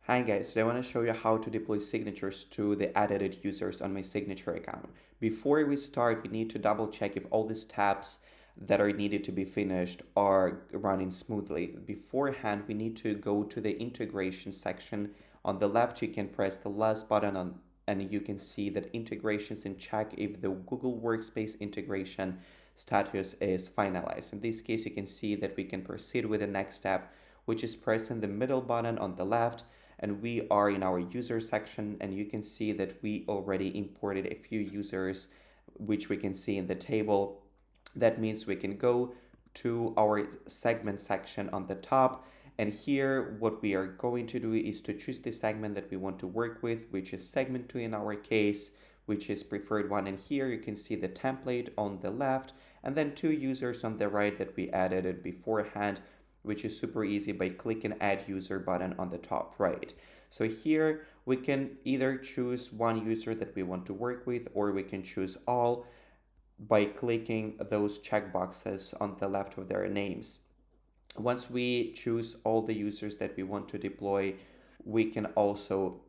Hi guys, today I want to show you how to deploy signatures to the edited users on my signature account. Before we start, we need to double check if all these tabs that are needed to be finished are running smoothly. Beforehand, we need to go to the integration section. On the left, you can press the last button on and you can see that integrations and check if the Google Workspace integration status is finalized. In this case, you can see that we can proceed with the next step, which is pressing the middle button on the left, and we are in our user section, and you can see that we already imported a few users, which we can see in the table. That means we can go to our segment section on the top, and here what we are going to do is to choose the segment that we want to work with, which is segment 2 in our case, which is preferred one. And here you can see the template on the left, and then two users on the right that we added it beforehand, which is super easy by clicking add user button on the top right. So here we can either choose one user that we want to work with, or we can choose all by clicking those checkboxes on the left of their names. Once we choose all the users that we want to deploy, we can also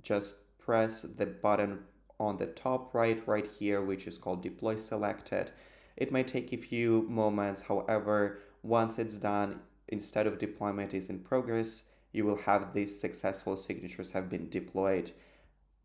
just press the button on the top right here, which is called deploy selected. It might take a few moments. However, once it's done, instead of deployment is in progress, you will have these successful signatures have been deployed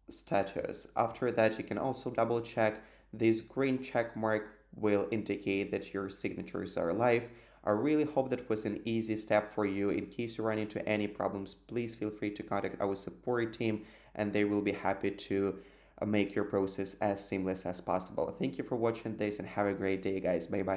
status. After that, you can also double check. This green check mark will indicate that your signatures are live. I really hope that was an easy step for you. In case you run into any problems, please feel free to contact our support team, and they will be happy to make your process as seamless as possible. Thank you for watching this, and have a great day, guys. Bye bye.